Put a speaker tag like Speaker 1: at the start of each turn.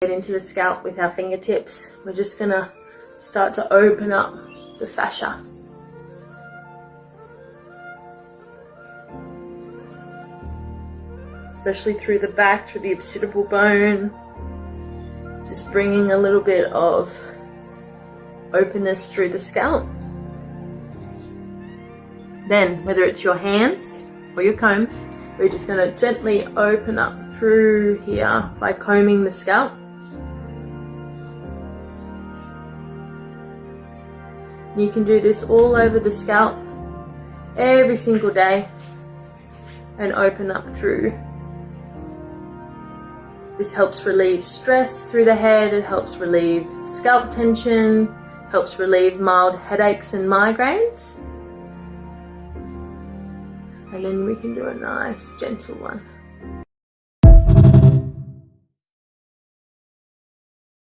Speaker 1: Get into the scalp with our fingertips. We're just gonna start to open up the fascia. Especially through the back, through the occipital bone. Just bringing a little bit of openness through the scalp. Then, whether it's your hands or your comb, we're just going to gently open up through here by combing the scalp. You can do this all over the scalp every single day and open up through. This helps relieve stress through the head, it helps relieve scalp tension, helps relieve mild headaches and migraines. And then we can do a nice gentle one.